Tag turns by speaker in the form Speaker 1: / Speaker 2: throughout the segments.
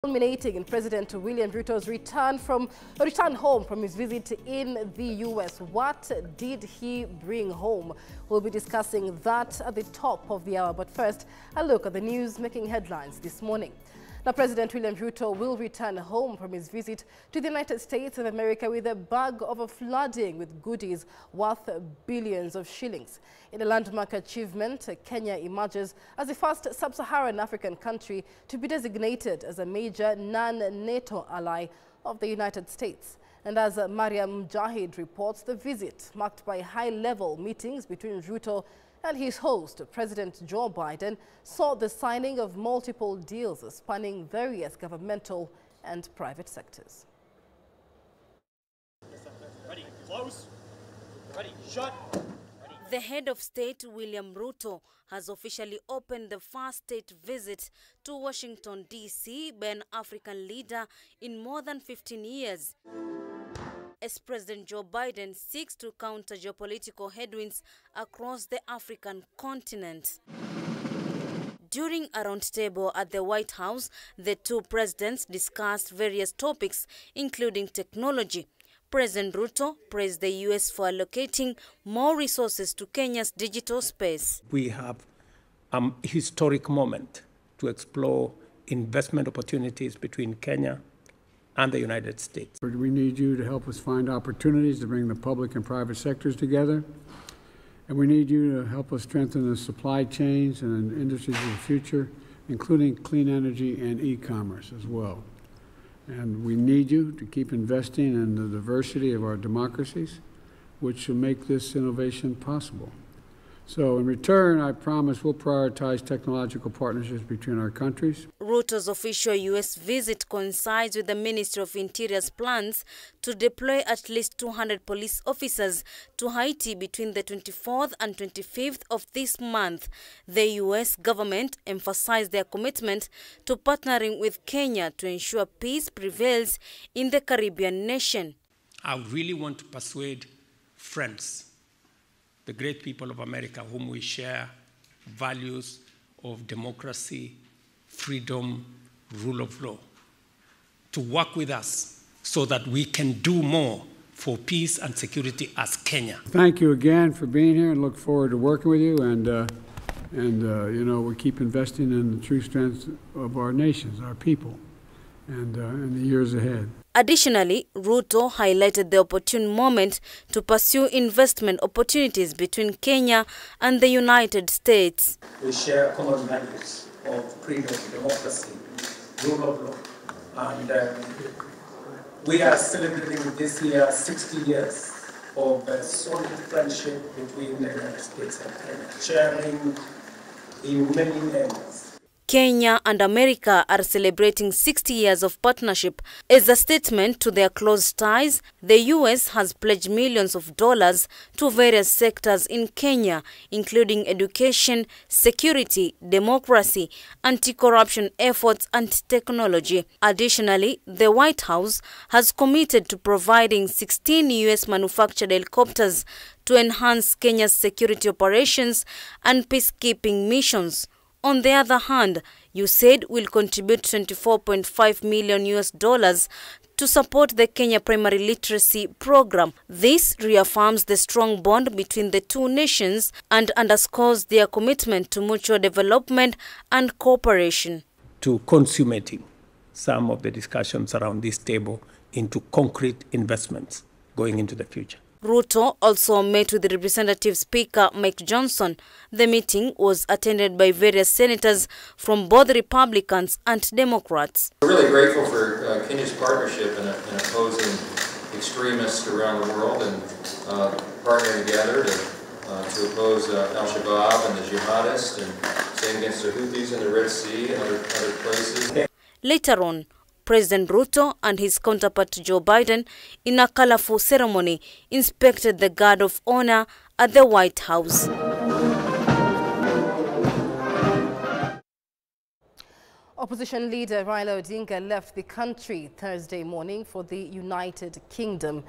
Speaker 1: Culminating in President William Ruto's return home from his visit in the U.S. What did he bring home? We'll be discussing that at the top of the hour. But first, a look at the news making headlines this morning. Now, President William Ruto will return home from his visit to the United States of America with a bag overflooding with goodies worth billions of shillings. In a landmark achievement, Kenya emerges as the first sub-Saharan African country to be designated as a major non-NATO ally of the United States. And as Mariam Mujahid reports, the visit, marked by high-level meetings between Ruto and his host, President Joe Biden, saw the signing of multiple deals spanning various governmental and private sectors.
Speaker 2: Ready, close. Ready, shut. Ready.
Speaker 3: The head of state, William Ruto, has officially opened the first state visit to Washington, D.C. by an African leader in more than 15 years. As President Joe Biden seeks to counter geopolitical headwinds across the African continent. During a roundtable at the White House, the two presidents discussed various topics, including technology. President Ruto praised the U.S. for allocating more resources to Kenya's digital space.
Speaker 4: We have a historic moment to explore investment opportunities between Kenya and the United States.
Speaker 5: We need you to help us find opportunities to bring the public and private sectors together. And we need you to help us strengthen the supply chains and industries of the future, including clean energy and e-commerce as well. And we need you to keep investing in the diversity of our democracies, which will make this innovation possible. So in return, I promise we'll prioritize technological partnerships between our countries.
Speaker 3: Ruto's official U.S. visit coincides with the Ministry of Interior's plans to deploy at least 200 police officers to Haiti between the 24th and 25th of this month. The U.S. government emphasized their commitment to partnering with Kenya to ensure peace prevails in the Caribbean nation.
Speaker 4: I really want to persuade friends, the great people of America, whom we share values of democracy, freedom, rule of law, to work with us so that we can do more for peace and security as Kenya.
Speaker 5: Thank you again for being here, and look forward to working with you. And you know, we keep investing in the true strengths of our nations, our people, and in the years ahead.
Speaker 3: Additionally, Ruto highlighted the opportune moment to pursue investment opportunities between Kenya and the United States.
Speaker 6: We share common values of freedom, democracy, rule of law, and we are celebrating this year 60 years of a solid friendship between the United States and Kenya, sharing in many areas.
Speaker 3: Kenya and America are celebrating 60 years of partnership. As a statement to their close ties, the U.S. has pledged millions of dollars to various sectors in Kenya, including education, security, democracy, anti-corruption efforts, and technology. Additionally, the White House has committed to providing 16 U.S.-manufactured helicopters to enhance Kenya's security operations and peacekeeping missions. On the other hand, USAID will contribute $24.5 million to support the Kenya Primary Literacy Program. This reaffirms the strong bond between the two nations and underscores their commitment to mutual development and cooperation.
Speaker 4: To consummating some of the discussions around this table into concrete investments going into the future.
Speaker 3: Ruto also met with the Representative Speaker Mike Johnson. The meeting was attended by various senators from both Republicans and Democrats.
Speaker 7: We're really grateful for Kenya's partnership in opposing extremists around the world and partnering together to oppose Al-Shabaab and the jihadists, and same against the Houthis in the Red Sea and other places.
Speaker 3: Later on, President Ruto and his counterpart Joe Biden, in a colorful ceremony, inspected the Guard of Honor at the White House.
Speaker 1: Opposition leader Raila Odinga left the country Thursday morning for the United Kingdom.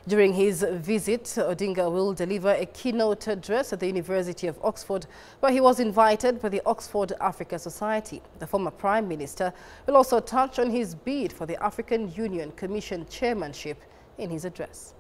Speaker 1: During his visit, Odinga will deliver a keynote address at the University of Oxford, where he was invited by the Oxford Africa Society. The former Prime Minister will also touch on his bid for the African Union Commission chairmanship in his address.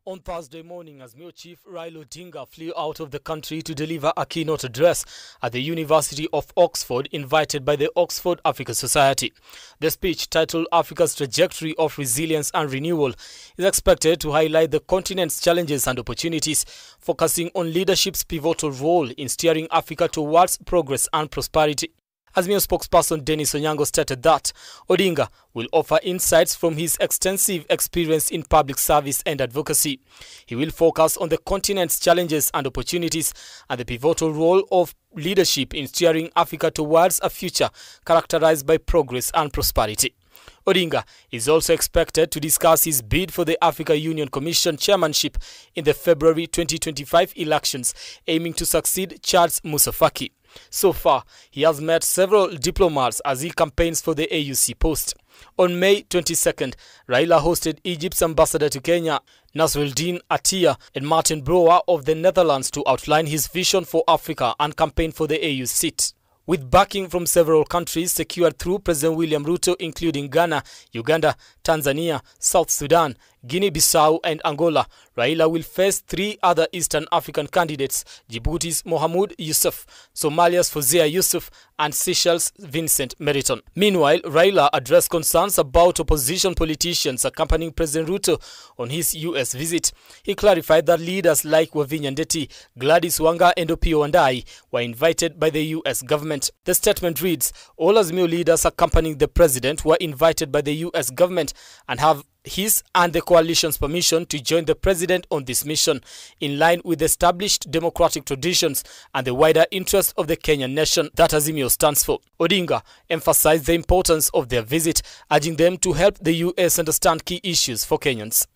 Speaker 8: On Thursday morning, Azimio Chief Raila Odinga flew out of the country to deliver a keynote address at the University of Oxford, invited by the Oxford Africa Society. The speech, titled Africa's Trajectory of Resilience and Renewal, is expected to highlight the continent's challenges and opportunities, focusing on leadership's pivotal role in steering Africa towards progress and prosperity. Azimio spokesperson Dennis Onyango stated that Odinga will offer insights from his extensive experience in public service and advocacy. He will focus on the continent's challenges and opportunities and the pivotal role of leadership in steering Africa towards a future characterized by progress and prosperity. Odinga is also expected to discuss his bid for the Africa Union Commission chairmanship in the February 2025 elections, aiming to succeed Charles Moussa Faki. So far, he has met several diplomats as he campaigns for the AUC post. On May 22nd, Raila hosted Egypt's ambassador to Kenya, Nasruddin Attia, and Martin Broer of the Netherlands to outline his vision for Africa and campaign for the AU seat. With backing from several countries secured through President William Ruto, including Ghana, Uganda, Tanzania, South Sudan, Guinea-Bissau and Angola, Raila will face three other Eastern African candidates: Djibouti's Mohamed Yusuf, Somalia's Fozia Yusuf, and Seychelles' Vincent Meriton. Meanwhile, Raila addressed concerns about opposition politicians accompanying President Ruto on his U.S. visit. He clarified that leaders like Wavinya Ndeti, Gladys Wanga and Opiyo Wandayi were invited by the U.S. government. The statement reads, all Azimio leaders accompanying the president were invited by the U.S. government and have his and the coalition's permission to join the president on this mission, in line with established democratic traditions and the wider interest of the Kenyan nation that Azimio stands for. Odinga emphasized the importance of their visit, urging them to help the U.S. understand key issues for Kenyans.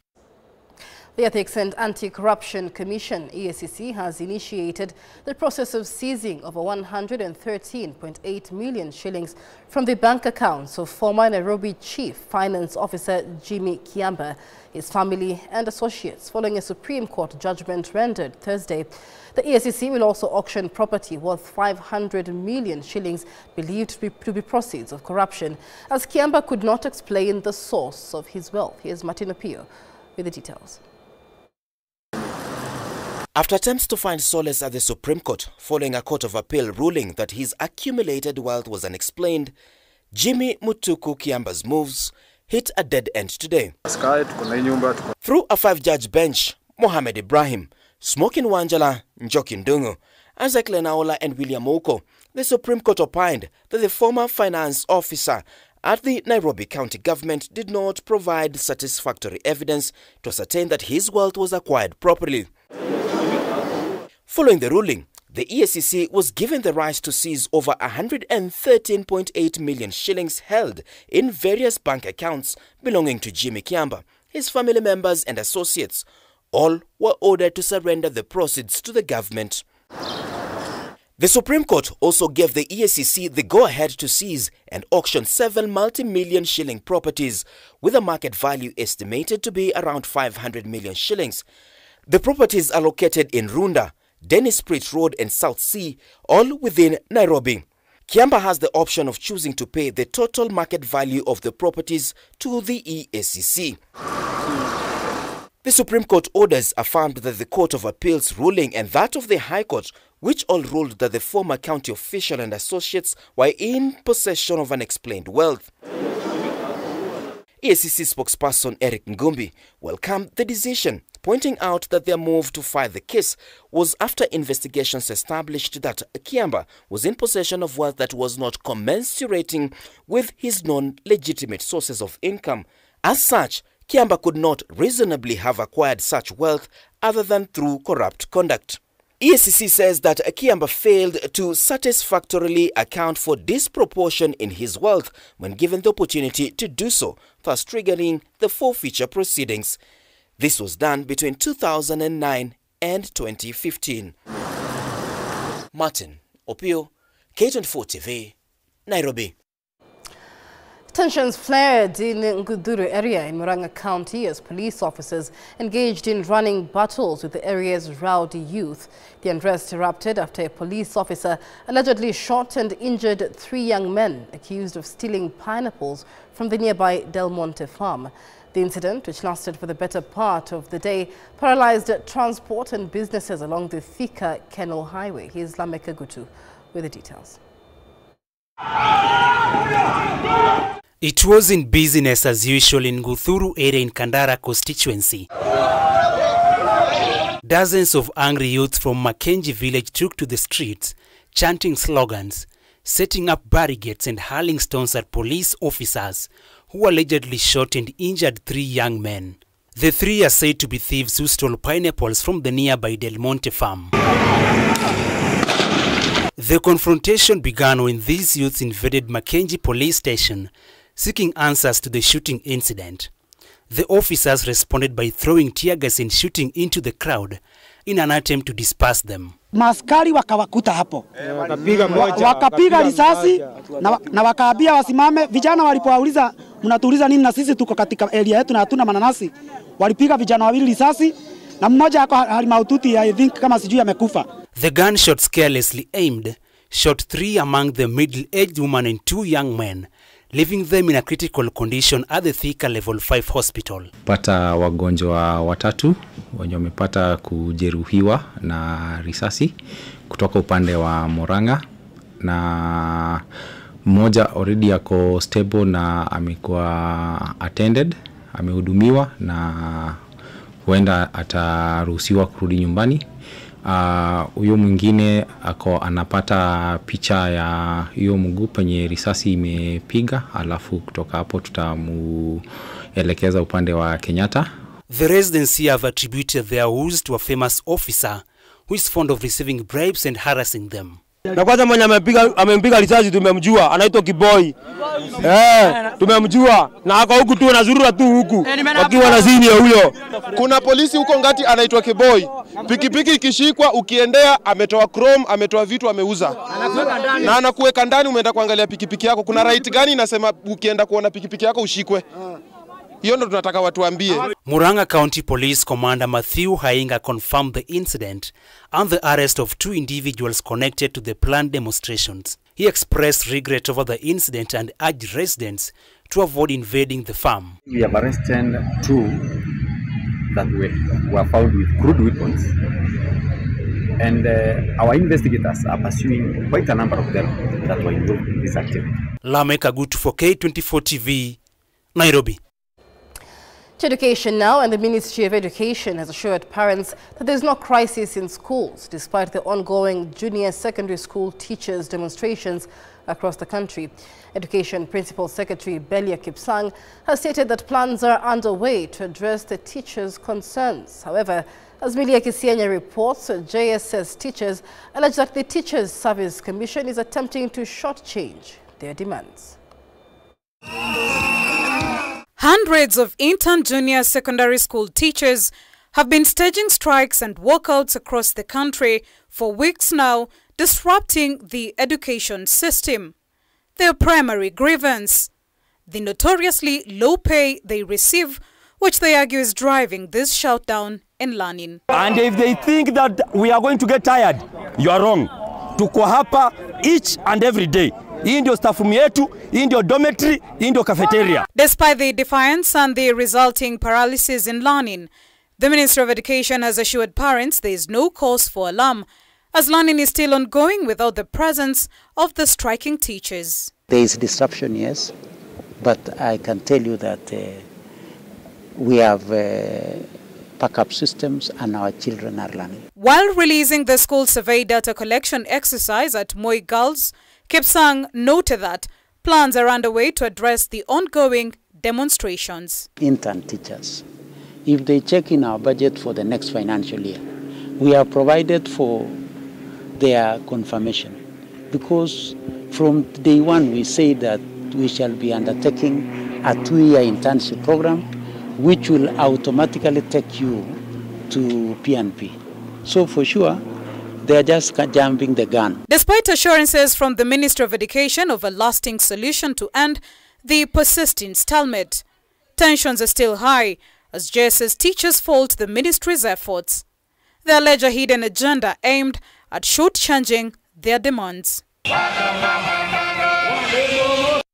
Speaker 1: The Ethics and Anti-Corruption Commission, EACC, has initiated the process of seizing over 113.8 million shillings from the bank accounts of former Nairobi Chief Finance Officer Jimmy Kiamba, his family and associates, following a Supreme Court judgment rendered Thursday. The EACC will also auction property worth 500 million shillings believed to be proceeds of corruption, as Kiamba could not explain the source of his wealth. Here's Martin Opiyo with the details.
Speaker 9: After attempts to find solace at the Supreme Court following a Court of Appeal ruling that his accumulated wealth was unexplained, Jimmy Mutuku Kiamba's moves hit a dead end today. Through a five-judge bench, Mohamed Ibrahim, Smokin Wanjala, Njoki Ndungu, Isaac Lenaola and William Oko, the Supreme Court opined that the former finance officer at the Nairobi County government did not provide satisfactory evidence to ascertain that his wealth was acquired properly. Following the ruling, the EACC was given the right to seize over 113.8 million shillings held in various bank accounts belonging to Jimmy Kiamba, his family members and associates. All were ordered to surrender the proceeds to the government. The Supreme Court also gave the EACC the go-ahead to seize and auction 7 multi-million shilling properties with a market value estimated to be around 500 million shillings. The properties are located in Runda, Dennis Pritt Road and South Sea, all within Nairobi. Kiamba has the option of choosing to pay the total market value of the properties to the EACC. The Supreme Court orders affirmed that the Court of Appeal's ruling and that of the High Court, which all ruled that the former county official and associates were in possession of unexplained wealth. EACC spokesperson Eric Ngumbi welcomed the decision, pointing out that their move to file the case was after investigations established that Kiamba was in possession of wealth that was not commensurating with his non-legitimate sources of income. As such, Kiamba could not reasonably have acquired such wealth other than through corrupt conduct. EACC says that Kiamba failed to satisfactorily account for disproportion in his wealth when given the opportunity to do so, thus triggering the forfeiture proceedings. This was done between 2009 and 2015. Martin Opiyo, K24 TV, Nairobi.
Speaker 1: Tensions flared in Nguduru area in Murang'a County as police officers engaged in running battles with the area's rowdy youth. The unrest erupted after a police officer allegedly shot and injured 3 young men accused of stealing pineapples from the nearby Del Monte farm. The incident, which lasted for the better part of the day, paralyzed transport and businesses along the Thika-Kenol highway. Here's Lameka Gutu with the details.
Speaker 10: It wasn't business as usual in Guthuru area in Kandara constituency. Dozens of angry youths from Mackenzie village took to the streets, chanting slogans, setting up barricades and hurling stones at police officers who allegedly shot and injured 3 young men. The 3 are said to be thieves who stole pineapples from the nearby Del Monte farm. The confrontation began when these youths invaded Mackenzie police station, seeking answers to the shooting incident. The officers responded by throwing tear gas and shooting into the crowd in an attempt to disperse them.
Speaker 11: Maskari wakawakuta hapo. Wakapiga risasi na wakaambia wasimame. Vijana walipowauliza mnatuuliza nini na sisi tuko katika area yetu na hatuna mananasi. Walipiga vijana 2 risasi na mmoja ako hali mahututi, I think kama sijui amekufa.
Speaker 10: The gunshots carelessly aimed shot 3 among the middle-aged woman and 2 young men, leaving them in a critical condition at the Thika Level 5 hospital.
Speaker 12: Pata wagonjwa 3 wenye wamepata kujeruhiwa na risasi kutoka upande wa Murang'a, na mmoja already yako stable na amekuwa attended, amehudumiwa na huenda ataruhusiwa kurudi nyumbani. Huyo mwingine ako anapata picha ya hiyo mguu penye risasi imepiga, alafu kutoka hapo tutamuelekeza upande wa Kenyatta.
Speaker 10: The residents here have attributed their wounds to a famous officer who is fond of receiving bribes and harassing them.
Speaker 13: Na kwanza mwenye amempiga risasi tumemjua, anaitwa Kiboi. Tumemjua na hako huku tu anazurura tu huku wakiwa na zini ya huyo.
Speaker 14: Kuna polisi huko Ngati anaitwa Kiboi. Pikipiki ikishikwa ukiendea ametoa chrome, ametoa vitu ameuza. Na anakuweka ndani, umeenda kuangalia pikipiki yako. Kuna right gani inasema ukienda kuona pikipiki yako ushikwe? Hiyo ndo tunataka watuambie.
Speaker 10: Murang'a County Police Commander Matthew Hainga confirmed the incident and the arrest of 2 individuals connected to the planned demonstrations. He expressed regret over the incident and urged residents to avoid invading the farm.
Speaker 15: We have arrested 2 that were found with crude weapons, and our investigators are pursuing quite a number of them that were involved in this activity.
Speaker 10: Lameka Gutu for K24 TV, Nairobi.
Speaker 1: To education now, and the Ministry of Education has assured parents that there is no crisis in schools despite the ongoing junior secondary school teachers' demonstrations across the country. Education Principal Secretary Belia Kipsang has stated that plans are underway to address the teachers' concerns. However, as Milia Kisianya reports, JSS teachers allege that the Teachers Service Commission is attempting to shortchange their demands.
Speaker 16: Hundreds of intern junior secondary school teachers have been staging strikes and walkouts across the country for weeks now, disrupting the education system. Their primary grievance: the notoriously low pay they receive, which they argue is driving this shutdown in learning.
Speaker 13: And if they think that we are going to get tired, you are wrong. Tuko hapa each and every day. Hii ndio staff yetu, hii ndio dormitory, hii ndio cafeteria.
Speaker 16: Despite the defiance and the resulting paralysis in learning, the Ministry of Education has assured parents there is no cause for alarm, as learning is still ongoing without the presence of the striking teachers.
Speaker 17: There is disruption, yes, but I can tell you that we have backup systems and our children are learning.
Speaker 16: While releasing the school survey data collection exercise at Moi Girls, Kipsang noted that plans are underway to address the ongoing demonstrations.
Speaker 17: Intern teachers, if they check in our budget for the next financial year, we have provided for their confirmation, because from day one we say that we shall be undertaking a 2-year internship program which will automatically take you to PNP. So for sure, They are just jumping the gun.
Speaker 16: Despite assurances from the Minister of Education of a lasting solution to end the persisting stalemate, tensions are still high as JSS teachers fault the ministry's efforts. They allege a hidden agenda aimed at shortchanging their demands.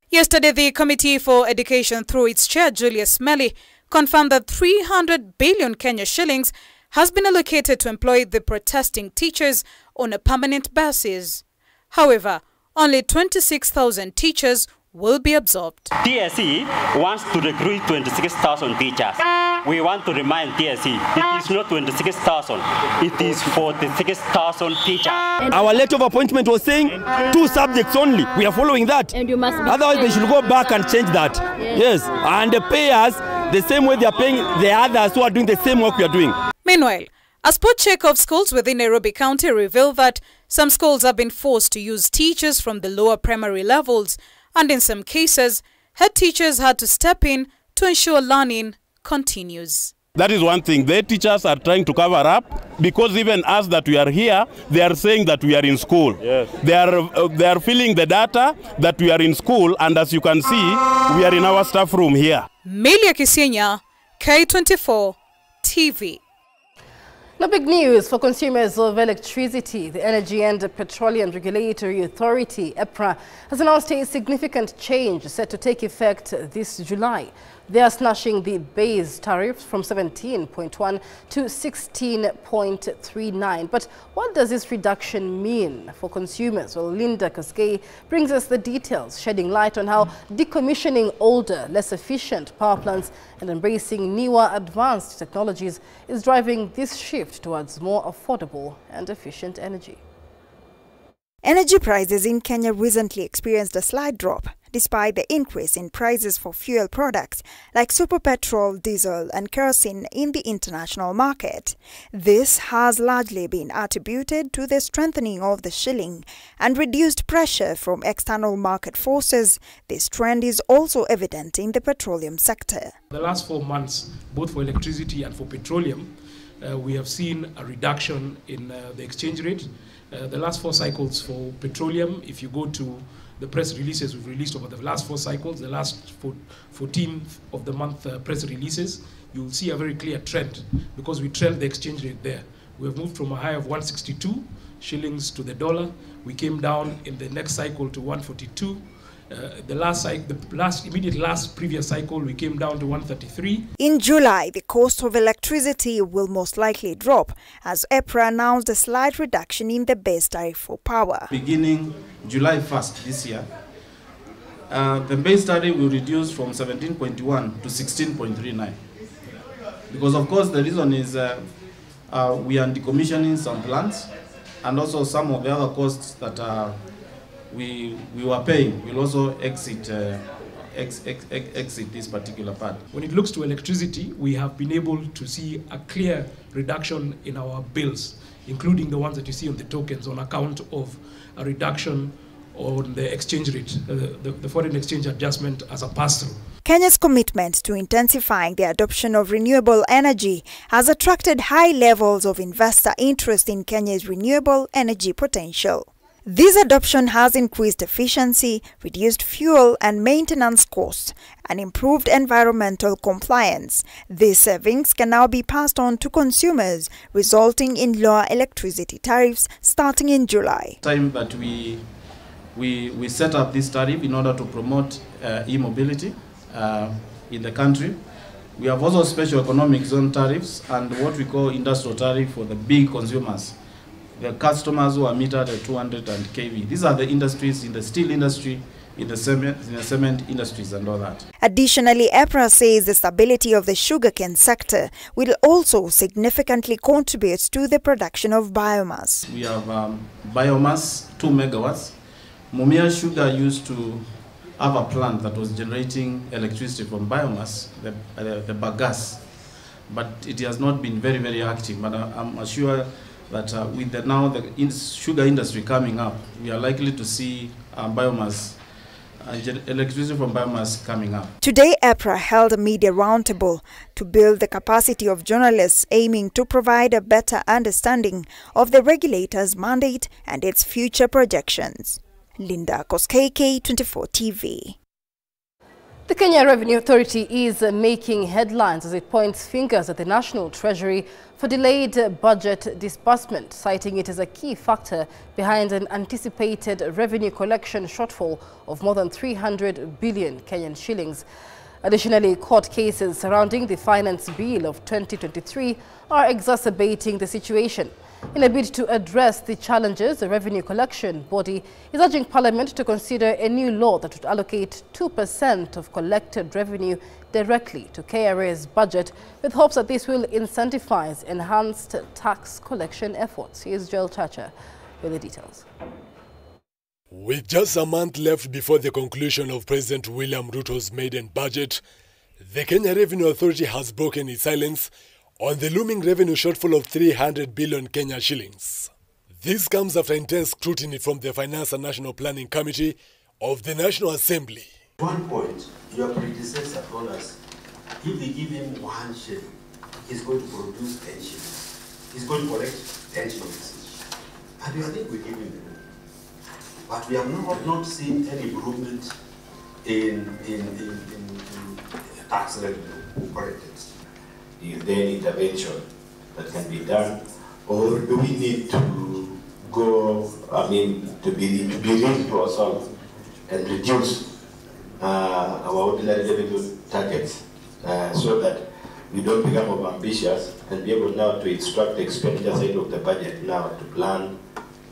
Speaker 16: Yesterday, the Committee for Education, through its chair Julius Melly, confirmed that 300 billion Kenya shillings has been allocated to employ the protesting teachers on a permanent basis. However, only 26,000 teachers will be absorbed.
Speaker 18: TSE wants to recruit 26,000 teachers. We want to remind TSE, it is not 26,000, it is 46,000 teachers.
Speaker 13: Our letter of appointment was saying 2 subjects only. We are following that.
Speaker 19: And you must be
Speaker 13: Otherwise, they should go back and change that. Yes. And pay us the same way they are paying the others who are doing the same work we are doing.
Speaker 16: Meanwhile, a spot check of schools within Nairobi County revealed that some schools have been forced to use teachers from the lower primary levels, and in some cases, head teachers had to step in to ensure learning continues.
Speaker 20: That is one thing. The teachers are trying to cover up because even us that we are here, they are saying that we are in school. Yes. They are filling the data that we are in school, and as you can see, we are in our staff room here.
Speaker 16: Melia Kisienya, K24 TV.
Speaker 1: Now, big news for consumers of electricity. The Energy and Petroleum Regulatory Authority, EPRA, has announced a significant change set to take effect this July. They are slashing the base tariff from 17.1 to 16.39. But what does this reduction mean for consumers? Well, Linda Koskei brings us the details, shedding light on how decommissioning older, less efficient power plants and embracing newer, advanced technologies is driving this shift towards more affordable and efficient energy.
Speaker 21: Energy prices in Kenya recently experienced a slight drop, despite the increase in prices for fuel products like super petrol, diesel and kerosene in the international market. This has largely been attributed to the strengthening of the shilling and reduced pressure from external market forces. This trend is also evident in the petroleum sector.
Speaker 22: The last 4 months, both for electricity and for petroleum, we have seen a reduction in the exchange rate. The last 4 cycles for petroleum, if you go to the press releases we've released over the last 4 cycles, the last 14th of the month press releases, you'll see a very clear trend because we trend the exchange rate there. We have moved from a high of 162 shillings to the dollar. We came down in the next cycle to 142. The previous cycle, we came down to 133.
Speaker 21: In July, the cost of electricity will most likely drop as EPRA announced a slight reduction in the base tariff for power.
Speaker 23: Beginning July 1st this year, the base tariff will reduce from 17.1 to 16.39. Because of course the reason is we are decommissioning some plants, and also some of the other costs that we were paying will also exit this particular part.
Speaker 22: When it looks to electricity, we have been able to see a clear reduction in our bills, including the ones that you see on the tokens on account of a reduction on the exchange rate, the foreign exchange adjustment as a pass-through.
Speaker 21: Kenya's commitment to intensifying the adoption of renewable energy has attracted high levels of investor interest in Kenya's renewable energy potential. This adoption has increased efficiency, reduced fuel and maintenance costs, and improved environmental compliance. These savings can now be passed on to consumers, resulting in lower electricity tariffs starting in July.
Speaker 23: Time that we set up this tariff in order to promote e-mobility in the country. We have also special economic zone tariffs and what we call industrial tariff for the big consumers. The customers who are metered at 200 kV. These are the industries in the steel industry, in the cement industries and all that.
Speaker 21: Additionally, EPRA says the stability of the sugarcane sector will also significantly contribute to the production of biomass.
Speaker 23: We have biomass, 2 megawatts. Mumia Sugar used to have a plant that was generating electricity from biomass, the bagasse, but it has not been very, very active. But I'm sure that with the sugar industry coming up, we are likely to see biomass electricity from biomass coming up.
Speaker 21: Today, EPRA held a media roundtable to build the capacity of journalists, aiming to provide a better understanding of the regulator's mandate and its future projections. Linda Koskei, K24 TV.
Speaker 1: The Kenya Revenue Authority is making headlines as it points fingers at the National Treasury for delayed budget disbursement, citing it as a key factor behind an anticipated revenue collection shortfall of more than 300 billion Kenyan shillings. Additionally, court cases surrounding the Finance Bill of 2023 are exacerbating the situation. In a bid to address the challenges, the Revenue Collection Body is urging Parliament to consider a new law that would allocate 2% of collected revenue directly to KRA's budget, with hopes that this will incentivize enhanced tax collection efforts. Here's Joel Chacha with the details.
Speaker 2: With just a month left before the conclusion of President William Ruto's maiden budget, the Kenya Revenue Authority has broken its silence on the looming revenue shortfall of 300 billion Kenya shillings. This comes after intense scrutiny from the Finance and National Planning Committee of the National Assembly.
Speaker 5: At one point, your predecessor told us, if they give him 1 shilling, he's going to produce 10 shillings. He's going to collect 10 shillings. And I think we give him the money. But we have not seen any improvement in tax revenue collected. Is there any intervention that can be done, or do we need to go, to be real to ourselves and reduce our ordinary revenue targets so that we don't become overambitious and be able now to instruct the expenditure side of the budget now to plan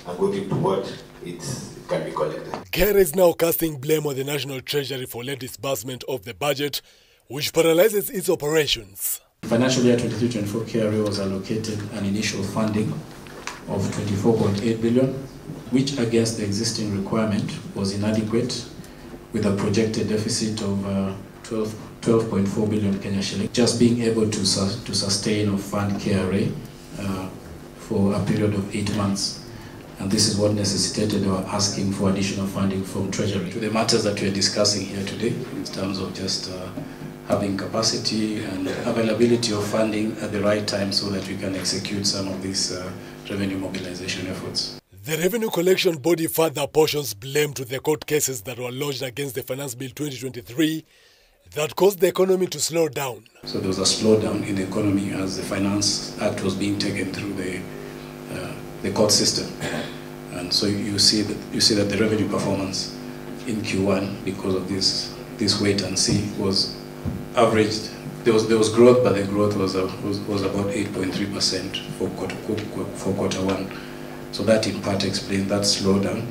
Speaker 5: according to what it can be collected.
Speaker 2: KRA is now casting blame on the National Treasury for late disbursement of the budget, which paralyzes its operations.
Speaker 23: Financial year 23-24, KRA was allocated an initial funding of 24.8 billion, which against the existing requirement was inadequate, with a projected deficit of 12.4 billion Kenya shillings. Just being able to sustain or fund KRA for a period of 8 months. And this is what necessitated our asking for additional funding from Treasury. To the matters that we are discussing here today, in terms of just having capacity and availability of funding at the right time so that we can execute some of these revenue mobilization efforts.
Speaker 2: The Revenue Collection Body further apportions blame to the court cases that were lodged against the Finance Bill 2023 that caused the economy to slow down.
Speaker 23: So there was a slowdown in the economy as the Finance Act was being taken through the court system. And so you see that the revenue performance in Q1, because of this wait and see, was averaged. There was growth, but the growth was about 8.3% for quarter one. So that in part explains that slowdown.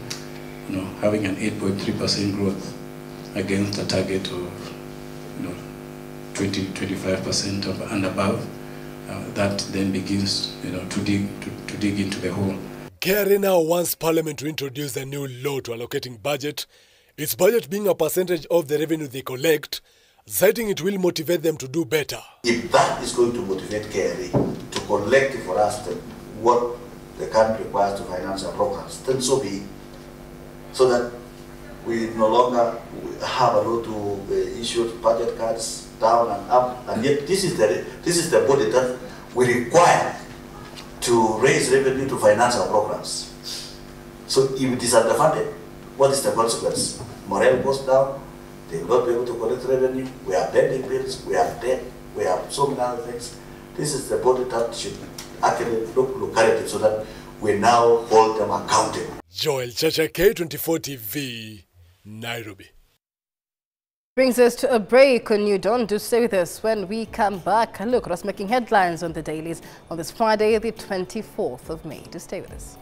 Speaker 23: Having an 8.3% growth against a target of 20-25% and above, that then begins to dig into the hole.
Speaker 2: KRA now wants Parliament to introduce a new law to allocating budget, its budget being a percentage of the revenue they collect, citing it will motivate them to do better.
Speaker 5: If that is going to motivate KRA to collect for us what the country requires to finance our programs, then so be it. So that we no longer have a lot to issue budget cuts down and up, and yet this is the body that we require to raise revenue to finance our programs. So if it is underfunded, what is the consequence? Morale goes down, they will not be able to collect revenue, we have pending bills, we have debt, we have so many other things. This is the body that should actually look at it so that we now hold them accountable.
Speaker 2: Joel Chacha, K24 TV, Nairobi.
Speaker 1: Brings us to a break on New Dawn. Do stay with us. When we come back, look at us making headlines on the dailies on this Friday, the 24th of May. Do stay with us.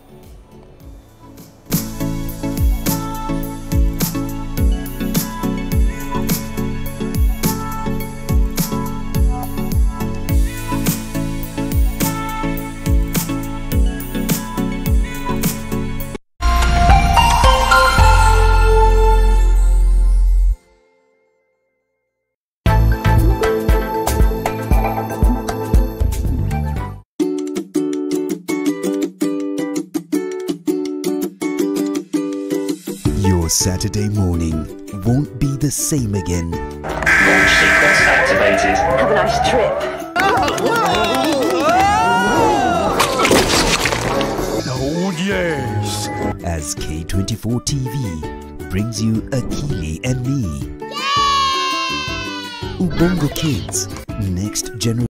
Speaker 4: Your Saturday morning won't be the same again.
Speaker 6: Launch sequence activated. Have a nice trip.
Speaker 4: Oh yes! As K24 TV brings you Akili and me. Ubongo Kids, next generation.